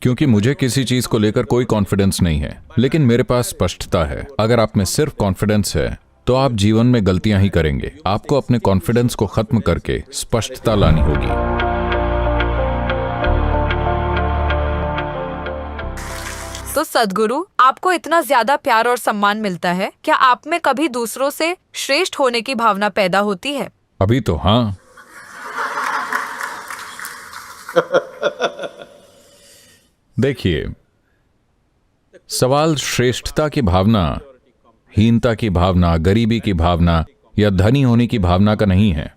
क्योंकि मुझे किसी चीज को लेकर कोई कॉन्फिडेंस नहीं है, लेकिन मेरे पास स्पष्टता है। अगर आप में सिर्फ कॉन्फिडेंस है तो आप जीवन में गलतियां ही करेंगे। आपको अपने कॉन्फिडेंस को खत्म करके स्पष्टता लानी होगी। तो सद्गुरु, आपको इतना ज्यादा प्यार और सम्मान मिलता है, क्या आप में कभी दूसरों से श्रेष्ठ होने की भावना पैदा होती है? अभी तो हाँ। देखिए, सवाल श्रेष्ठता की भावना, हीनता की भावना, गरीबी की भावना या धनी होने की भावना का नहीं है।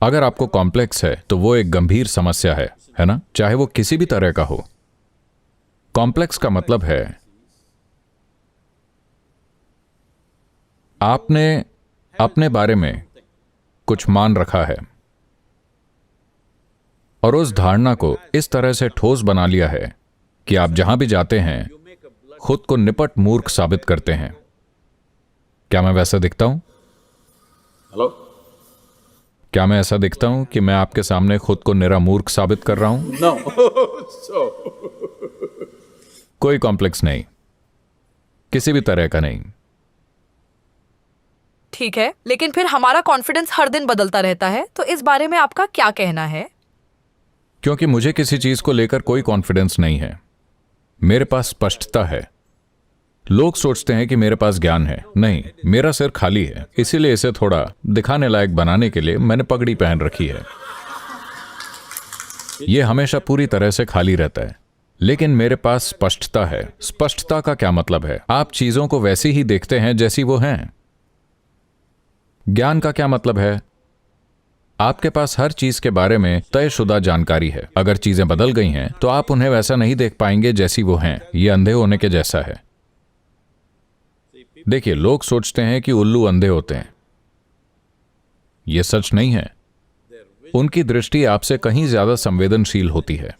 अगर आपको कॉम्प्लेक्स है तो वो एक गंभीर समस्या है ना? चाहे वो किसी भी तरह का हो। कॉम्प्लेक्स का मतलब है आपने अपने बारे में कुछ मान रखा है और उस धारणा को इस तरह से ठोस बना लिया है कि आप जहां भी जाते हैं खुद को निपट मूर्ख साबित करते हैं। क्या मैं वैसा दिखता हूं? हेलो, क्या मैं ऐसा दिखता हूं कि मैं आपके सामने खुद को निरा मूर्ख साबित कर रहा हूं? नो। कोई कॉम्प्लेक्स नहीं, किसी भी तरह का नहीं। ठीक है, लेकिन फिर हमारा कॉन्फिडेंस हर दिन बदलता रहता है, तो इस बारे में आपका क्या कहना है? क्योंकि मुझे किसी चीज को लेकर कोई कॉन्फिडेंस नहीं है, मेरे पास स्पष्टता है। लोग सोचते हैं कि मेरे पास ज्ञान है, नहीं, मेरा सिर खाली है। इसीलिए इसे थोड़ा दिखाने लायक बनाने के लिए मैंने पगड़ी पहन रखी है। यह हमेशा पूरी तरह से खाली रहता है, लेकिन मेरे पास स्पष्टता है। स्पष्टता का क्या मतलब है? आप चीजों को वैसी ही देखते हैं जैसी वो हैं। ज्ञान का क्या मतलब है? आपके पास हर चीज के बारे में तयशुदा जानकारी है। अगर चीजें बदल गई हैं तो आप उन्हें वैसा नहीं देख पाएंगे जैसी वो हैं। यह अंधे होने के जैसा है। देखिए, लोग सोचते हैं कि उल्लू अंधे होते हैं। यह सच नहीं है। उनकी दृष्टि आपसे कहीं ज्यादा संवेदनशील होती है,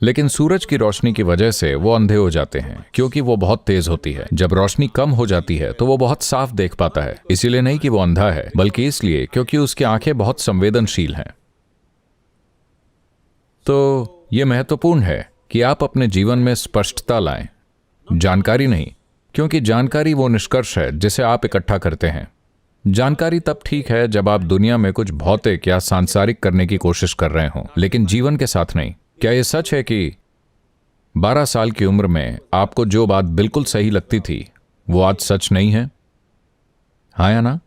लेकिन सूरज की रोशनी की वजह से वो अंधे हो जाते हैं क्योंकि वो बहुत तेज होती है। जब रोशनी कम हो जाती है तो वो बहुत साफ देख पाता है। इसीलिए नहीं कि वो अंधा है, बल्कि इसलिए क्योंकि उसकी आंखें बहुत संवेदनशील हैं। तो ये महत्वपूर्ण है कि आप अपने जीवन में स्पष्टता लाएं, जानकारी नहीं, क्योंकि जानकारी वो निष्कर्ष है जिसे आप इकट्ठा करते हैं। जानकारी तब ठीक है जब आप दुनिया में कुछ भौतिक या सांसारिक करने की कोशिश कर रहे हों, लेकिन जीवन के साथ नहीं। क्या यह सच है कि 12 साल की उम्र में आपको जो बात बिल्कुल सही लगती थी वो आज सच नहीं है? हाँ या ना?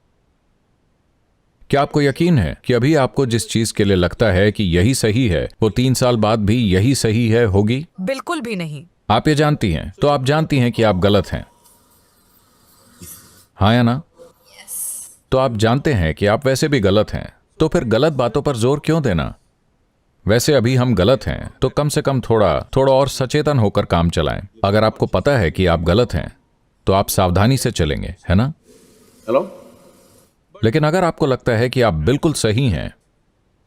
क्या आपको यकीन है कि अभी आपको जिस चीज के लिए लगता है कि यही सही है वो 3 साल बाद भी यही सही है होगी? बिल्कुल भी नहीं। आप ये जानती हैं, तो आप जानती हैं कि आप गलत हैं। हाँ या ना? तो आप जानते हैं कि आप वैसे भी गलत हैं, तो फिर गलत बातों पर जोर क्यों देना? वैसे अभी हम गलत हैं तो कम से कम थोड़ा और सचेतन होकर काम चलाएं। अगर आपको पता है कि आप गलत हैं तो आप सावधानी से चलेंगे, है ना? हेलो, लेकिन अगर आपको लगता है कि आप बिल्कुल सही हैं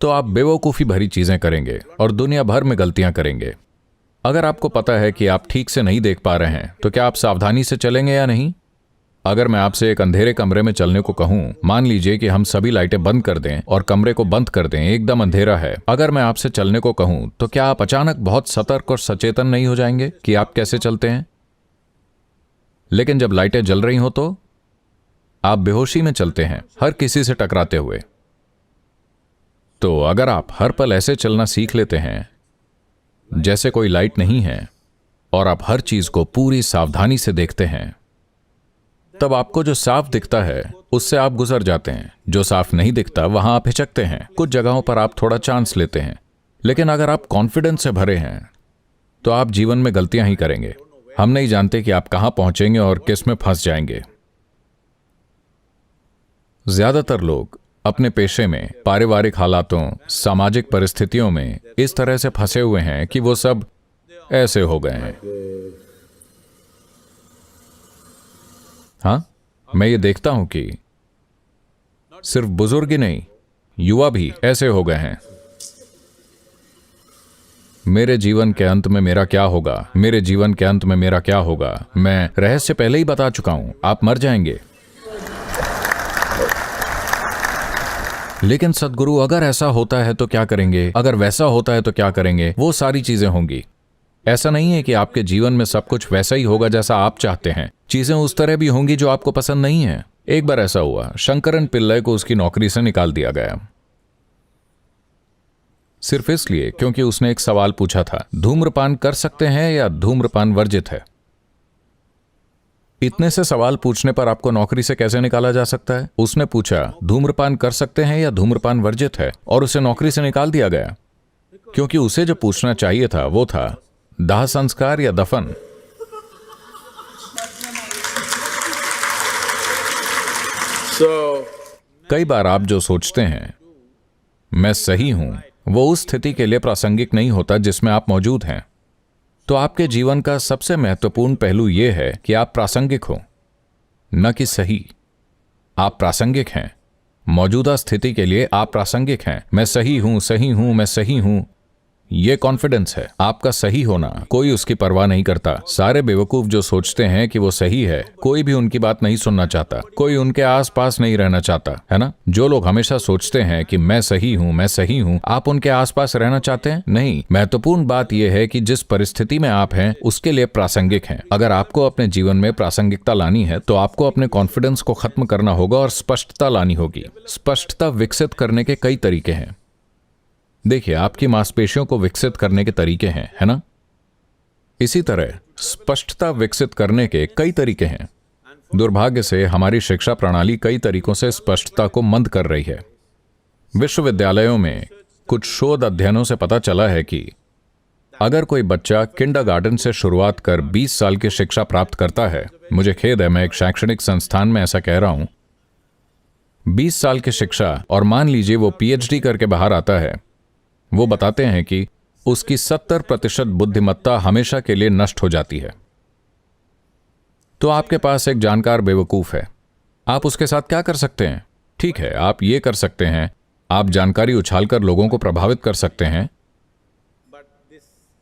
तो आप बेवकूफ़ी भरी चीजें करेंगे और दुनिया भर में गलतियां करेंगे। अगर आपको पता है कि आप ठीक से नहीं देख पा रहे हैं तो क्या आप सावधानी से चलेंगे या नहीं? अगर मैं आपसे एक अंधेरे कमरे में चलने को कहूं, मान लीजिए कि हम सभी लाइटें बंद कर दें और कमरे को बंद कर दें, एकदम अंधेरा है। अगर मैं आपसे चलने को कहूं तो क्या आप अचानक बहुत सतर्क और सचेतन नहीं हो जाएंगे कि आप कैसे चलते हैं? लेकिन जब लाइटें जल रही हो तो आप बेहोशी में चलते हैं, हर किसी से टकराते हुए। तो अगर आप हर पल ऐसे चलना सीख लेते हैं जैसे कोई लाइट नहीं है और आप हर चीज को पूरी सावधानी से देखते हैं, तब आपको जो साफ दिखता है उससे आप गुजर जाते हैं। जो साफ नहीं दिखता वहां आप हिचकते हैं। कुछ जगहों पर आप थोड़ा चांस लेते हैं, लेकिन अगर आप कॉन्फिडेंस से भरे हैं तो आप जीवन में गलतियां ही करेंगे। हम नहीं जानते कि आप कहां पहुंचेंगे और किस में फंस जाएंगे। ज्यादातर लोग अपने पेशे में, पारिवारिक हालातों, सामाजिक परिस्थितियों में इस तरह से फंसे हुए हैं कि वो सब ऐसे हो गए हैं। हाँ, मैं ये देखता हूं कि सिर्फ बुजुर्ग ही नहीं, युवा भी ऐसे हो गए हैं। मेरे जीवन के अंत में मेरा क्या होगा? मेरे जीवन के अंत में मेरा क्या होगा? मैं रहस्य पहले ही बता चुका हूं, आप मर जाएंगे। लेकिन सद्गुरु, अगर ऐसा होता है तो क्या करेंगे, अगर वैसा होता है तो क्या करेंगे, वो सारी चीजें होंगी। ऐसा नहीं है कि आपके जीवन में सब कुछ वैसा ही होगा जैसा आप चाहते हैं। चीजें उस तरह भी होंगी जो आपको पसंद नहीं है। एक बार ऐसा हुआ, शंकरन पिल्लई को उसकी नौकरी से निकाल दिया गया, सिर्फ इसलिए क्योंकि उसने एक सवाल पूछा था, धूम्रपान कर सकते हैं या धूम्रपान वर्जित है। इतने से सवाल पूछने पर आपको नौकरी से कैसे निकाला जा सकता है? उसने पूछा धूम्रपान कर सकते हैं या धूम्रपान वर्जित है, और उसे नौकरी से निकाल दिया गया, क्योंकि उसे जो पूछना चाहिए था वो था दाह संस्कार या दफन। कई बार आप जो सोचते हैं मैं सही हूं, वो उस स्थिति के लिए प्रासंगिक नहीं होता जिसमें आप मौजूद हैं। तो आपके जीवन का सबसे महत्वपूर्ण पहलू यह है कि आप प्रासंगिक हो, न कि सही। आप प्रासंगिक हैं। मौजूदा स्थिति के लिए आप प्रासंगिक हैं। मैं सही हूं, सही हूं, मैं सही हूं, ये कॉन्फिडेंस है। आपका सही होना कोई उसकी परवाह नहीं करता। सारे बेवकूफ जो सोचते हैं कि वो सही है, कोई भी उनकी बात नहीं सुनना चाहता, कोई उनके आसपास नहीं रहना चाहता, है ना? जो लोग हमेशा सोचते हैं कि मैं सही हूं, मैं सही हूं, आप उनके आसपास रहना चाहते हैं? नहीं। महत्वपूर्ण बात यह है कि जिस परिस्थिति में आप हैं उसके लिए प्रासंगिक हैं। अगर आपको अपने जीवन में प्रासंगिकता लानी है तो आपको अपने कॉन्फिडेंस को खत्म करना होगा और स्पष्टता लानी होगी। स्पष्टता विकसित करने के कई तरीके हैं। देखिए, आपकी मांसपेशियों को विकसित करने के तरीके हैं, है ना? इसी तरह स्पष्टता विकसित करने के कई तरीके हैं। दुर्भाग्य से हमारी शिक्षा प्रणाली कई तरीकों से स्पष्टता को मंद कर रही है। विश्वविद्यालयों में कुछ शोध अध्ययनों से पता चला है कि अगर कोई बच्चा किंडरगार्टन से शुरुआत कर 20 साल की शिक्षा प्राप्त करता है, मुझे खेद है मैं एक शैक्षणिक संस्थान में ऐसा कह रहा हूं, 20 साल की शिक्षा, और मान लीजिए वो पीएचडी करके बाहर आता है, वो बताते हैं कि उसकी 70% बुद्धिमत्ता हमेशा के लिए नष्ट हो जाती है। तो आपके पास एक जानकार बेवकूफ है, आप उसके साथ क्या कर सकते हैं? ठीक है, आप ये कर सकते हैं, आप जानकारी उछालकर लोगों को प्रभावित कर सकते हैं,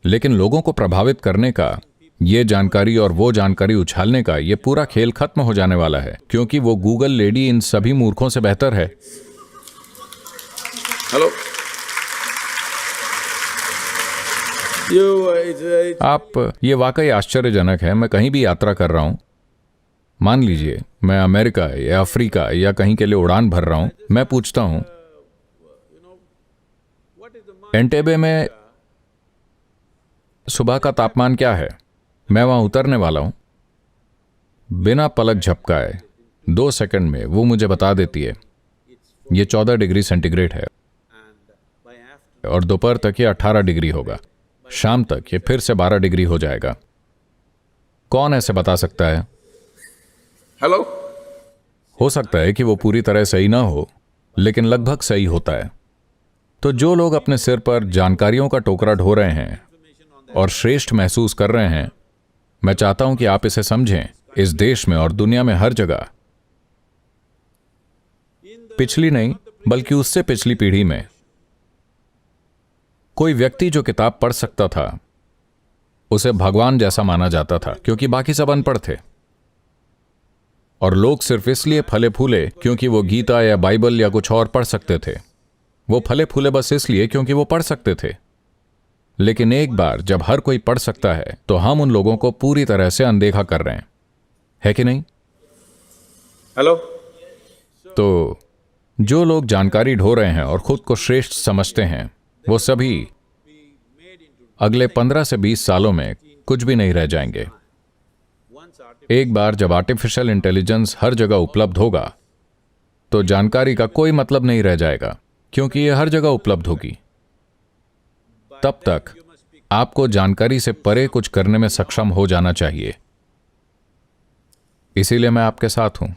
लेकिन लोगों को प्रभावित करने का, ये जानकारी और वो जानकारी उछालने का, ये पूरा खेल खत्म हो जाने वाला है, क्योंकि वो गूगल लेडी इन सभी मूर्खों से बेहतर है। हेलो, आप, ये वाकई आश्चर्यजनक है। मैं कहीं भी यात्रा कर रहा हूं, मान लीजिए मैं अमेरिका या अफ्रीका या कहीं के लिए उड़ान भर रहा हूं, मैं पूछता हूं एंटेबे में सुबह का तापमान क्या है? मैं वहां उतरने वाला हूं, बिना पलक झपकाए 2 सेकंड में वो मुझे बता देती है ये 14 डिग्री सेंटीग्रेड है, और दोपहर तक ये 18 डिग्री होगा, शाम तक ये फिर से 12 डिग्री हो जाएगा। कौन ऐसे बता सकता है? हेलो। हो सकता है कि वो पूरी तरह सही ना हो, लेकिन लगभग सही होता है। तो जो लोग अपने सिर पर जानकारियों का टोकरा ढो रहे हैं और श्रेष्ठ महसूस कर रहे हैं, मैं चाहता हूं कि आप इसे समझें। इस देश में और दुनिया में हर जगह, पिछली नहीं बल्कि उससे पिछली पीढ़ी में, कोई व्यक्ति जो किताब पढ़ सकता था उसे भगवान जैसा माना जाता था, क्योंकि बाकी सब अनपढ़ थे। और लोग सिर्फ इसलिए फले फूले क्योंकि वो गीता या बाइबल या कुछ और पढ़ सकते थे। वो फले फूले बस इसलिए क्योंकि वो पढ़ सकते थे। लेकिन एक बार जब हर कोई पढ़ सकता है तो हम उन लोगों को पूरी तरह से अनदेखा कर रहे हैं, है कि नहीं? हेलो। तो जो लोग जानकारी ढो रहे हैं और खुद को श्रेष्ठ समझते हैं, वो सभी अगले 15 से 20 सालों में कुछ भी नहीं रह जाएंगे। एक बार जब आर्टिफिशियल इंटेलिजेंस हर जगह उपलब्ध होगा तो जानकारी का कोई मतलब नहीं रह जाएगा, क्योंकि यह हर जगह उपलब्ध होगी। तब तक आपको जानकारी से परे कुछ करने में सक्षम हो जाना चाहिए। इसीलिए मैं आपके साथ हूं।